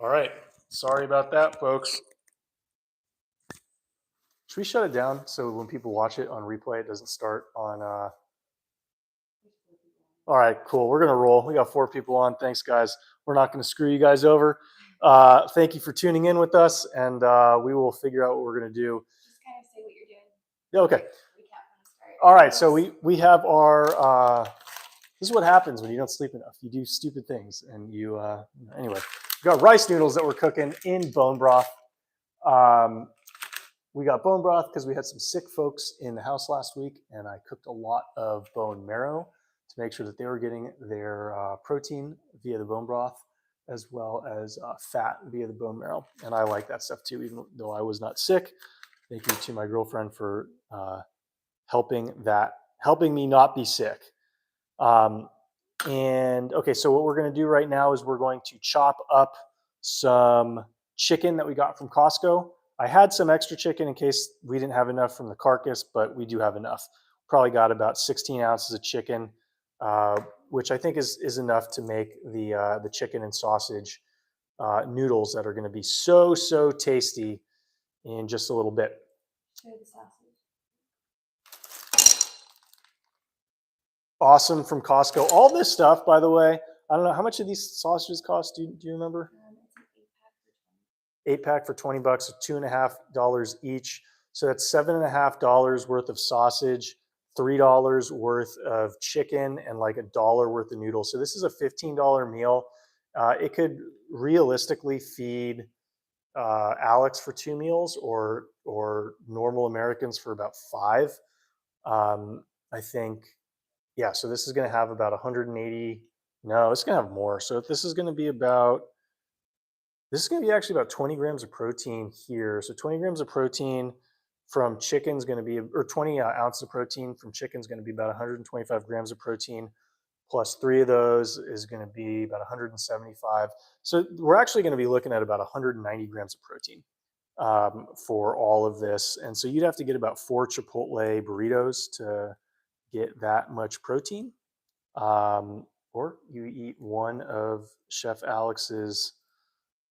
All right. Sorry about that, folks. Should we shut it down so when people watch it on replay, it doesn't start on. All right, cool. We're going to roll. We got 4 people on. Thanks, guys. We're not going to screw you guys over. Thank you for tuning in with us, and we will figure out what we're going to do. Just kind of say what you're doing. Yeah, okay. Recap from the start. All right, so we have our. This is what happens when you don't sleep enough. You do stupid things, and you anyway. We got rice noodles that we're cooking in bone broth. We got bone broth because we had some sick folks in the house last week, and I cooked a lot of bone marrow to make sure that they were getting their protein via the bone broth, as well as fat via the bone marrow. And I like that stuff too, even though I was not sick. Thank you to my girlfriend for helping me not be sick. And okay, so what we're going to do right now is we're going to chop up some chicken that we got from Costco. I had some extra chicken in case we didn't have enough from the carcass, but we do have enough. Probably got about 16 ounces of chicken, which I think is enough to make the chicken and sausage noodles that are going to be so tasty in just a little bit. Show the sausage. Awesome from Costco. All this stuff, by the way, I don't know how much of these sausages cost. Do you remember? It's an 8-pack for $20. 8 pack for $20, so $2.50 each. So that's $7.50 worth of sausage, $3 worth of chicken, and like $1 worth of noodles. So this is a $15 meal. It could realistically feed Alex for 2 meals, or normal Americans for about 5. I think. Yeah, so this is going to have about 180. No, it's going to have more. So this is going to be actually about 20 grams of protein here. So 20 grams of protein from chicken is going to be, or 20 ounces of protein from chicken is going to be about 125 grams of protein. Plus 3 of those is going to be about 175. So we're actually going to be looking at about 190 grams of protein for all of this. And so you'd have to get about 4 Chipotle burritos to get that much protein, or you eat one of Chef Alex's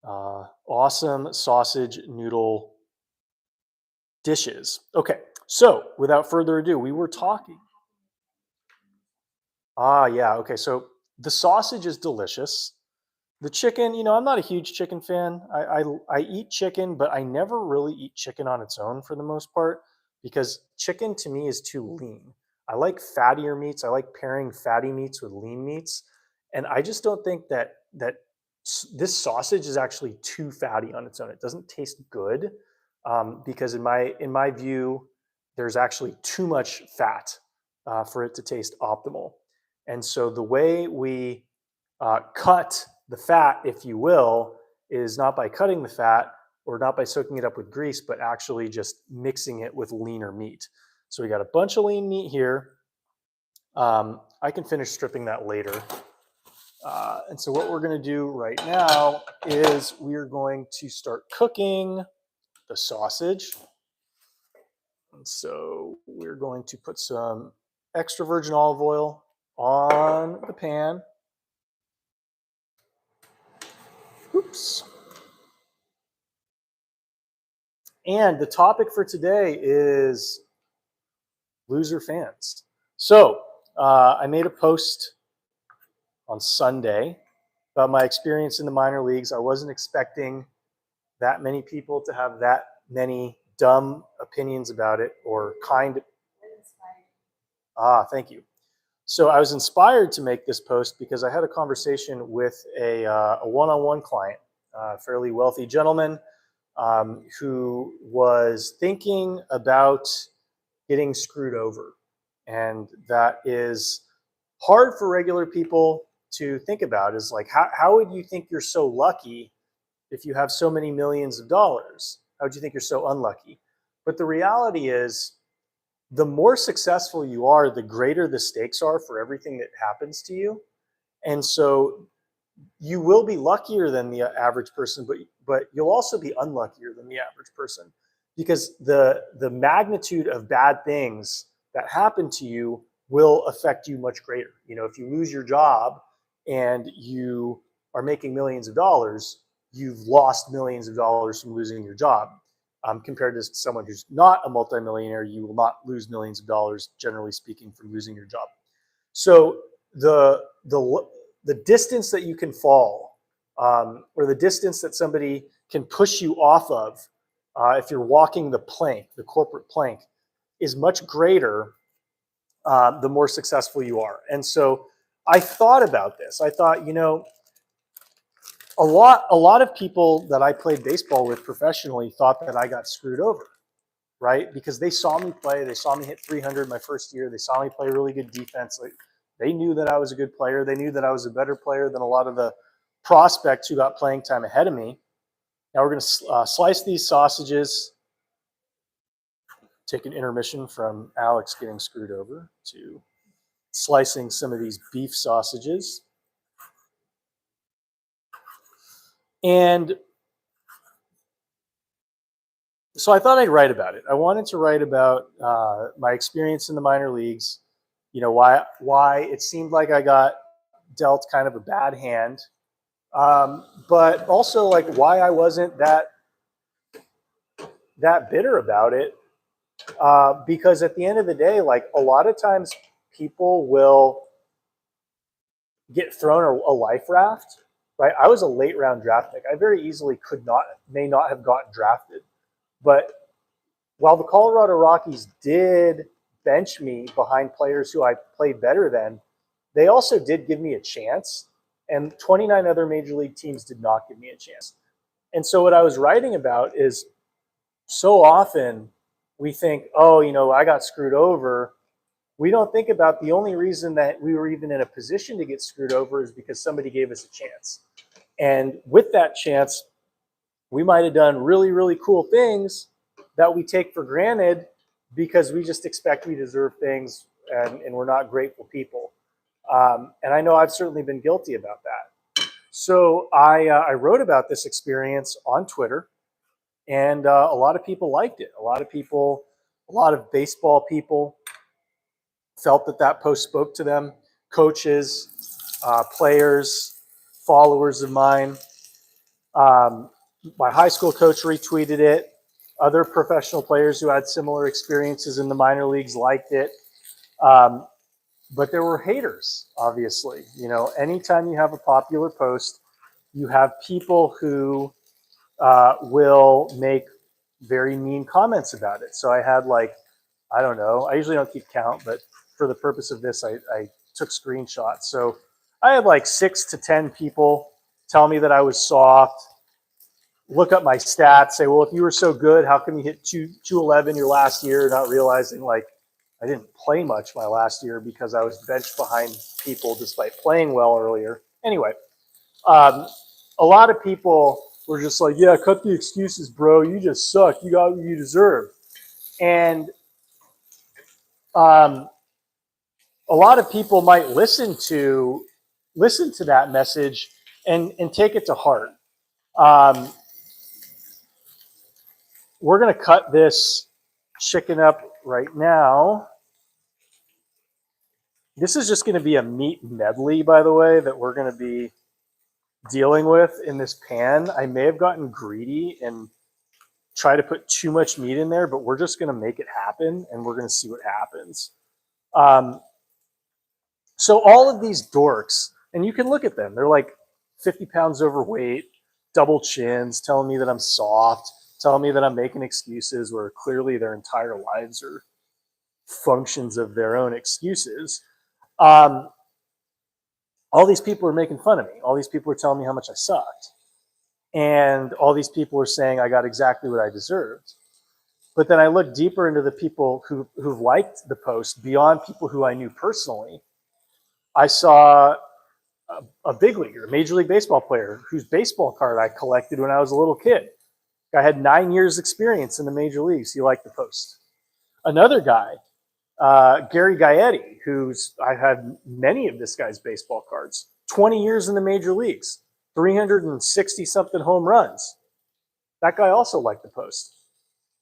awesome sausage noodle dishes. Okay, so without further ado, we were talking. Yeah, okay, so the sausage is delicious. The chicken, I'm not a huge chicken fan. I eat chicken, but I never really eat chicken on its own for the most part, because chicken to me is too lean. I like fattier meats. I like pairing fatty meats with lean meats. And I just don't think that this sausage is actually too fatty on its own. It doesn't taste good because in my view, there's actually too much fat for it to taste optimal. And so the way we cut the fat, if you will, is not by cutting the fat or not by soaking it up with grease, but actually just mixing it with leaner meat. So we got a bunch of lean meat here. I can finish stripping that later. And so what we're going to do right now is we're going to start cooking the sausage. And so we're going to put some extra virgin olive oil on the pan. Oops. And the topic for today is loser fans. So I made a post on Sunday about my experience in the minor leagues. I wasn't expecting that many people to have that many dumb opinions about it, or kind. Thank you. So I was inspired to make this post because I had a conversation with a one-on-one client, a fairly wealthy gentleman who was thinking about getting screwed over. And that is hard for regular people to think about, is like, how would you think you're so lucky if you have so many millions of dollars? How would you think you're so unlucky? But the reality is, the more successful you are, the greater the stakes are for everything that happens to you. And so you will be luckier than the average person, but you'll also be unluckier than the average person, because the magnitude of bad things that happen to you will affect you much greater. If you lose your job and you are making millions of dollars, you've lost millions of dollars from losing your job. Compared to someone who's not a multimillionaire, you will not lose millions of dollars, generally speaking, from losing your job. So the distance that you can fall, or the distance that somebody can push you off of, if you're walking the plank, the corporate plank, is much greater the more successful you are. And so I thought about this. I thought, a lot of people that I played baseball with professionally thought that I got screwed over, right? Because they saw me play, they saw me hit 300 my first year, they saw me play really good defense. Like, they knew that I was a good player. They knew that I was a better player than a lot of the prospects who got playing time ahead of me. Now we're going to slice these sausages. Take an intermission from Alex getting screwed over to slicing some of these beef sausages. And so I thought I'd write about it. I wanted to write about my experience in the minor leagues, why it seemed like I got dealt kind of a bad hand, but also like why I wasn't that bitter about it, because at the end of the day, like a lot of times people will get thrown a life raft, right? I was a late round draft pick. I very easily may not have gotten drafted. But while the Colorado Rockies did bench me behind players who I played better than, they also did give me a chance. And 29 other major league teams did not give me a chance. And so what I was writing about is, so often we think, oh, I got screwed over. We don't think about the only reason that we were even in a position to get screwed over is because somebody gave us a chance. And with that chance, we might have done really, really cool things that we take for granted because we just expect we deserve things, and we're not grateful people. And I know I've certainly been guilty about that. So I wrote about this experience on Twitter, and a lot of people liked it. A lot of baseball people felt that post spoke to them. Coaches, players, followers of mine. My high school coach retweeted it. Other professional players who had similar experiences in the minor leagues liked it. But there were haters, obviously. Anytime you have a popular post, you have people who will make very mean comments about it. So I had I don't know, I usually don't keep count, but for the purpose of this, I took screenshots. So I had 6 to 10 people tell me that I was soft, look up my stats, say, well, if you were so good, how come you hit 211 your last year? Not realizing I didn't play much my last year because I was benched behind people despite playing well earlier. Anyway, a lot of people were just like, yeah, cut the excuses, bro. You just suck. You got what you deserve. And a lot of people might listen to that message and take it to heart. We're going to cut this chicken up right now. This is just going to be a meat medley, by the way, that we're going to be dealing with in this pan. I may have gotten greedy and try to put too much meat in there, but we're just going to make it happen, and we're going to see what happens. So all of these dorks, and you can look at them, they're 50 pounds overweight, double chins, telling me that I'm soft, telling me that I'm making excuses where clearly their entire lives are functions of their own excuses. All these people are making fun of me. All these people are telling me how much I sucked. And all these people are saying I got exactly what I deserved. But then I look deeper into the people who've liked the post beyond people who I knew personally. I saw a big leaguer, a Major League Baseball player, whose baseball card I collected when I was a little kid. I had 9 years experience in the major leagues. He liked the post. Another guy, Gary Gaetti, I had many of this guy's baseball cards. 20 years in the major leagues, 360 something home runs. That guy also liked the post,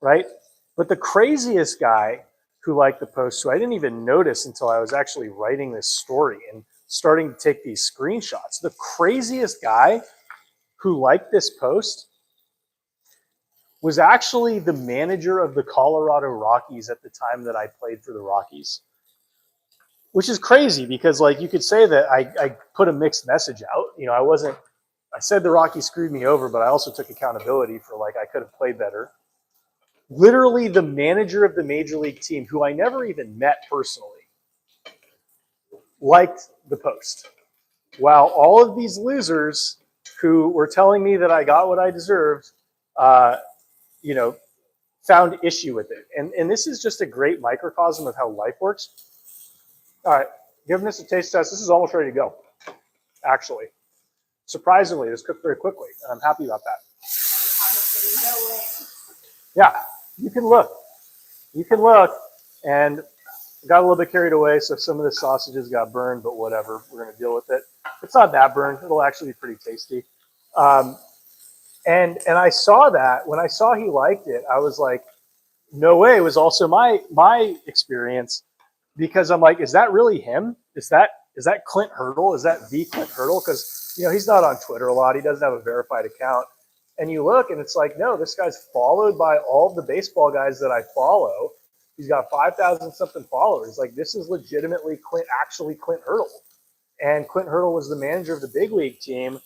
right? But the craziest guy who liked the post, who I didn't even notice until I was actually writing this story and starting to take these screenshots, the craziest guy who liked this post was actually the manager of the Colorado Rockies at the time that I played for the Rockies, which is crazy because like you could say that I put a mixed message out. You know, I said the Rockies screwed me over, but I also took accountability for like I could have played better. Literally the manager of the major league team, who I never even met personally, liked the post. While all of these losers who were telling me that I got what I deserved, you know, found issue with it. And this is just a great microcosm of how life works. All right, giving this a taste test. This is almost ready to go, actually. Surprisingly, this cooked very quickly, and I'm happy about that. No way. Yeah, you can look. You can look, and got a little bit carried away, so some of the sausages got burned, but whatever. We're going to deal with it. It's not that burned. It'll actually be pretty tasty. And I saw that. When I saw he liked it, I was like, no way. It was also my experience, because I'm like, is that really him? Is that Clint Hurdle? Is that the Clint Hurdle? Because, you know, he's not on Twitter a lot. He doesn't have a verified account. And you look, and it's like, no, this guy's followed by all the baseball guys that I follow. He's got 5,000 something followers. Like, this is legitimately actually Clint Hurdle. And Clint Hurdle was the manager of the big league team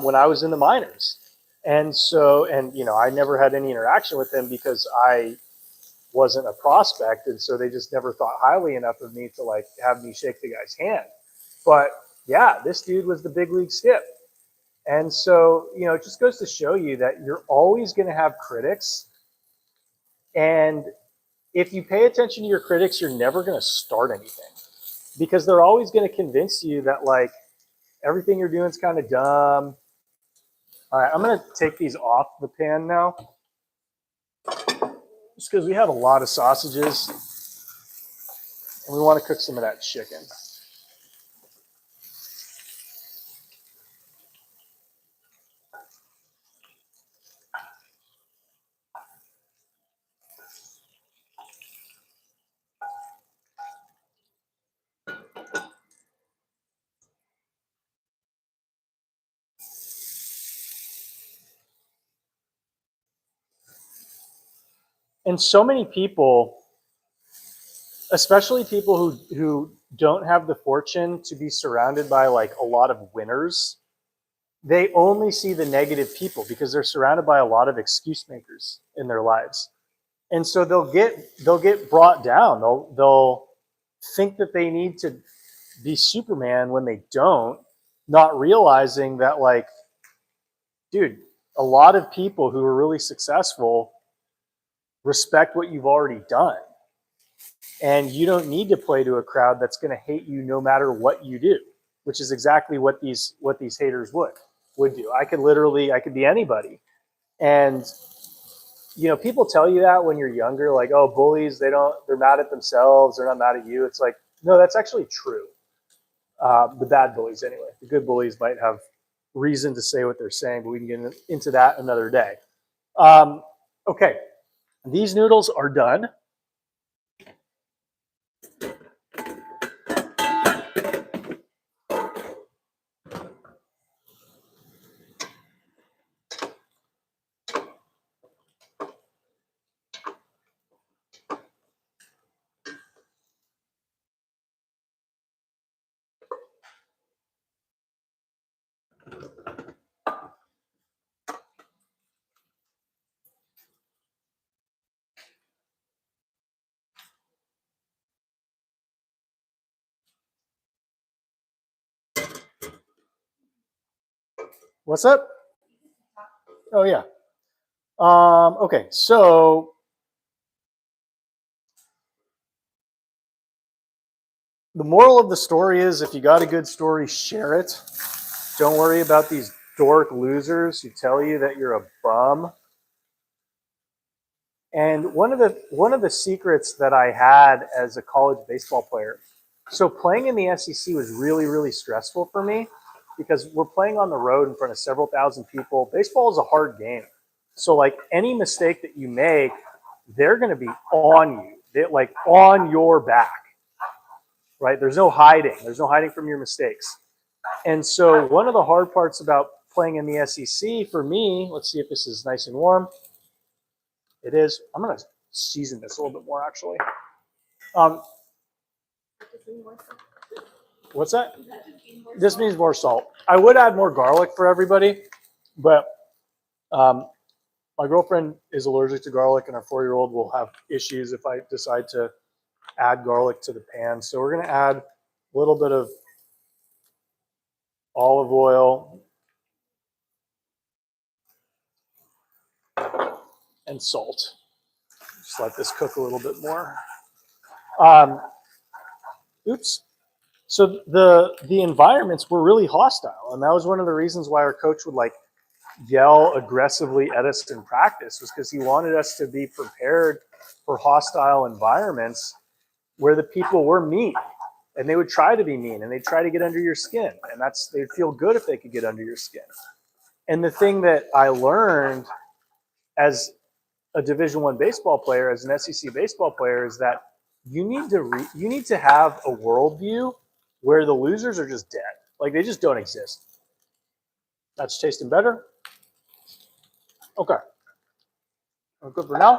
when I was in the minors. And so, and, you know, I never had any interaction with him because I wasn't a prospect. And so they just never thought highly enough of me to like have me shake the guy's hand. But yeah, this dude was the big league skip. And so, you know, it just goes to show you that you're always going to have critics. And if you pay attention to your critics, you're never going to start anything, because they're always going to convince you that like everything you're doing is kind of dumb. All right, I'm going to take these off the pan now, just because we have a lot of sausages and we want to cook some of that chicken. And so many people, especially people who don't have the fortune to be surrounded by like a lot of winners, they only see the negative people because they're surrounded by a lot of excuse makers in their lives. And so they'll get brought down. They'll think that they need to be Superman when they don't, not realizing that like, dude, a lot of people who are really successful respect what you've already done. And you don't need to play to a crowd that's going to hate you no matter what you do, which is exactly what these haters would do. I could be anybody. And you know, people tell you that when you're younger, like, oh, bullies, they're mad at themselves, they're not mad at you. It's like, no, that's actually true. The bad bullies anyway. The good bullies might have reason to say what they're saying, but we can get into that another day. Okay, these noodles are done. What's up? Oh, yeah. Okay, so the moral of the story is, if you got a good story, share it. Don't worry about these dork losers who tell you that you're a bum. And one of the secrets that I had as a college baseball player, so playing in the SEC was really, really stressful for me because we're playing on the road in front of several thousand people. Baseball is a hard game. So like any mistake that you make, they're going to be on you. They're like on your back, right? There's no hiding. There's no hiding from your mistakes. And so one of the hard parts about playing in the SEC, for me, let's see if this is nice and warm. It is. I'm going to season this a little bit more, actually. What's that? This means more salt. I would add more garlic for everybody, but my girlfriend is allergic to garlic, and our 4-year-old will have issues if I decide to add garlic to the pan. So we're going to add a little bit of olive oil and salt. Just let this cook a little bit more. Oops. So the environments were really hostile, and that was one of the reasons why our coach would like yell aggressively at us in practice, was because he wanted us to be prepared for hostile environments where the people were mean, and they would try to be mean, and they'd try to get under your skin, and they'd feel good if they could get under your skin. And the thing that I learned as a Division I baseball player, as an SEC baseball player, is that you need to have a worldview where the losers are just dead, like they just don't exist. That's tasting better. Okay, I'm good for now.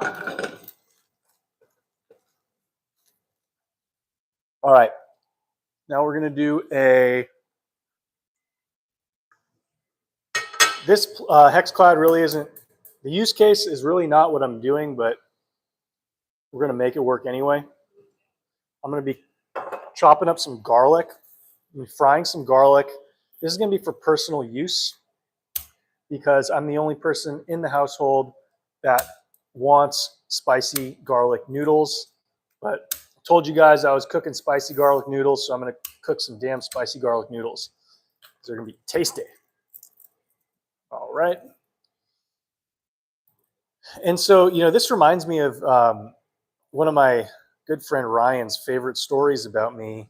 All right, now we're gonna do this hex cloud really isn't, the use case is really not what I'm doing, but we're gonna make it work anyway. I'm gonna be chopping up some garlic, I'm frying some garlic. This is gonna be for personal use because I'm the only person in the household that wants spicy garlic noodles. But I told you guys I was cooking spicy garlic noodles, so I'm gonna cook some damn spicy garlic noodles. They're gonna be tasty. All right. And so, this reminds me of one of my good friend Ryan's favorite stories about me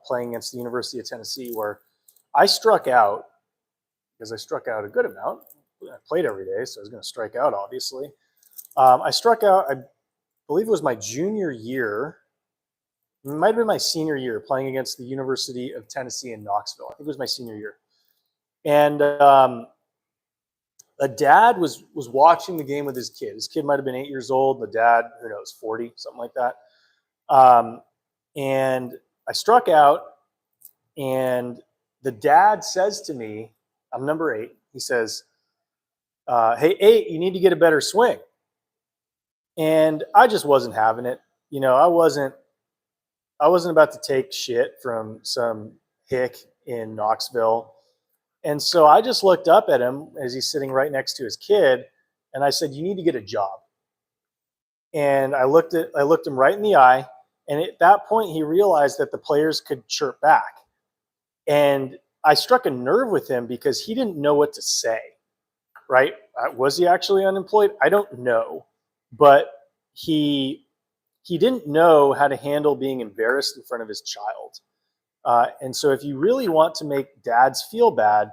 playing against the University of Tennessee, where I struck out, because I struck out a good amount. I played every day, so I was going to strike out, obviously. I struck out, I believe it was my junior year. It might have been my senior year, playing against the University of Tennessee in Knoxville. I think it was my senior year. And a dad was watching the game with his kid. His kid might have been 8 years old. The dad, who knows, 40, something like that. And I struck out, and the dad says to me, I'm number 8. He says, hey, 8, you need to get a better swing. And I just wasn't having it. I wasn't about to take shit from some hick in Knoxville. And so I just looked up at him as he's sitting right next to his kid, and I said, you need to get a job. And I looked him right in the eye, and at that point he realized that the players could chirp back. And I struck a nerve with him because he didn't know what to say, right? Was he actually unemployed? I don't know. But he didn't know how to handle being embarrassed in front of his child. And so if you really want to make dads feel bad,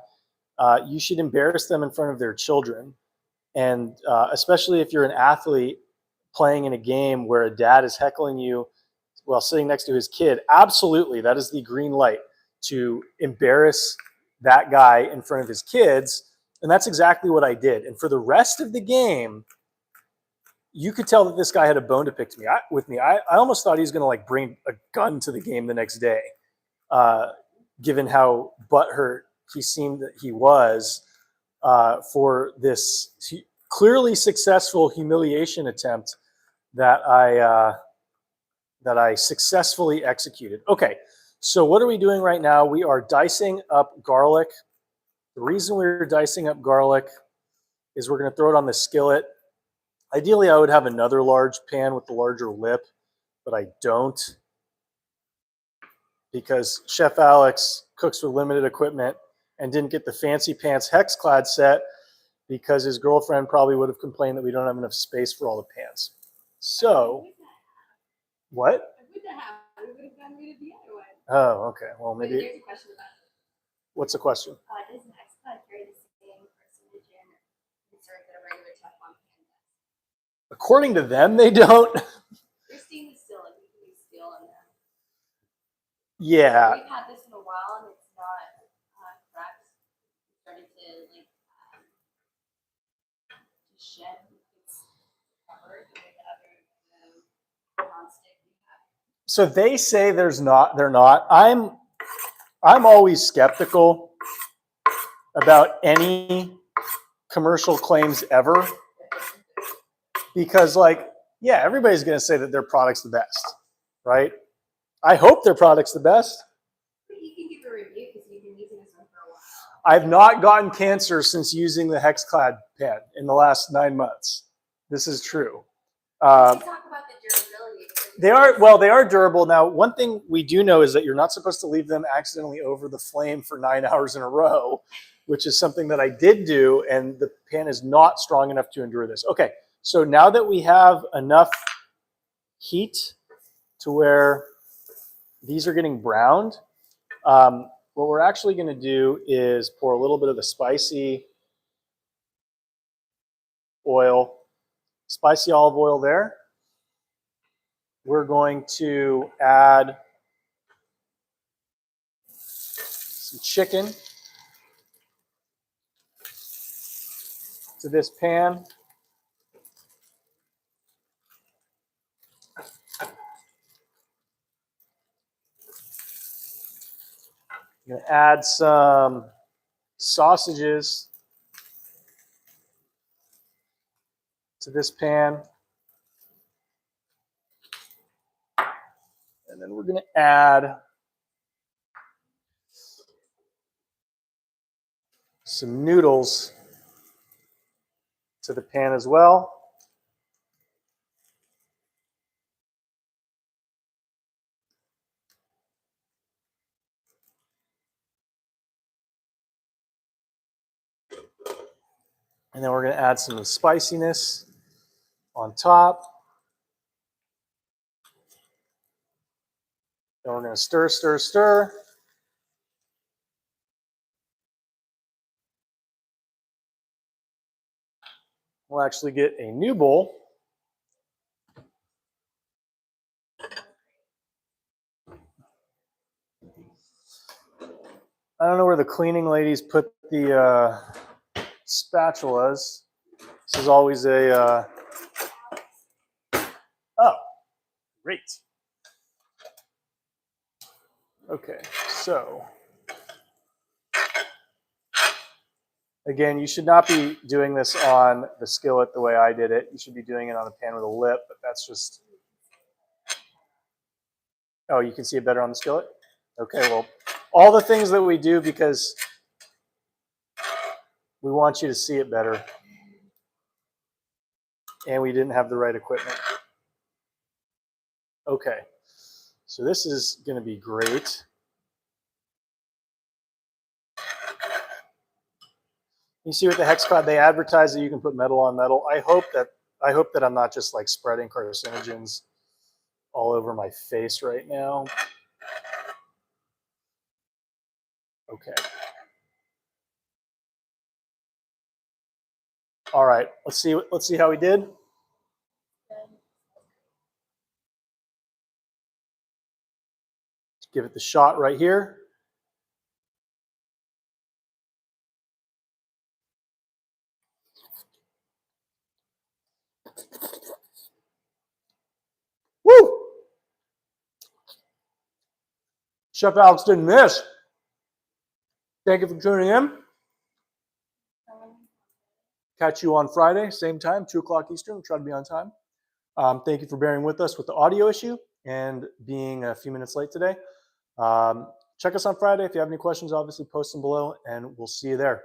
you should embarrass them in front of their children. And especially if you're an athlete playing in a game where a dad is heckling you while sitting next to his kid, absolutely, that is the green light to embarrass that guy in front of his kids. And that's exactly what I did. And for the rest of the game, you could tell that this guy had a bone to pick with me. I almost thought he was going to bring a gun to the game the next day, given how butthurt he seemed that he was for this clearly successful humiliation attempt that I successfully executed. Okay, so what are we doing right now? We are dicing up garlic. The reason we're dicing up garlic is we're going to throw it on the skillet. Ideally, I would have another large pan with the larger lip, but I don't, because Chef Alex cooks with limited equipment and didn't get the fancy pants Hexclad set because his girlfriend probably would have complained that we don't have enough space for all the pans. So, what? Oh, okay. Well, maybe. There's a question about it. What's the question? Does an Hexclad carry the same carcinogen concern that a regular Teflon pan does? According to them, they don't. They're stainless steel, and you can use steel on them. Yeah. We've had this in a while, and it's not cracked. It started to So they say there's not. They're not. I'm always skeptical about any commercial claims ever because, like, yeah, everybody's going to say that their product's the best, right? I hope their product's the best. But you can give a review because you've been using this one for a while. I've not gotten cancer since using the Hexclad pen in the last 9 months. This is true. You talk about the durability. They are durable. Now, one thing we do know is that you're not supposed to leave them accidentally over the flame for 9 hours in a row, which is something that I did do, and the pan is not strong enough to endure this. Okay, so now that we have enough heat to where these are getting browned, what we're actually going to do is pour a little bit of the spicy olive oil there. We're going to add some chicken to this pan. I'm going to add some sausages to this pan. And then we're going to add some noodles to the pan as well. And then we're going to add some spiciness on top. Then we're going to stir, stir, stir. We'll actually get a new bowl. I don't know where the cleaning ladies put the spatulas. This is always a... Oh, great. Okay, so... Again, you should not be doing this on the skillet the way I did it. You should be doing it on a pan with a lip, but that's just... Oh, you can see it better on the skillet? Okay, well, all the things that we do because we want you to see it better. And we didn't have the right equipment. Okay, so this is going to be great. You see with the Hexclad, they advertise that you can put metal on metal. I hope that I'm not just like spreading carcinogens all over my face right now. Okay. All right. Let's see how we did. Let's give it the shot right here. Woo! Chef Alex didn't miss. Thank you for tuning in. Catch you on Friday, same time, 2 o'clock Eastern. We'll try to be on time. Thank you for bearing with us with the audio issue and being a few minutes late today. Check us on Friday. If you have any questions, obviously post them below, and we'll see you there.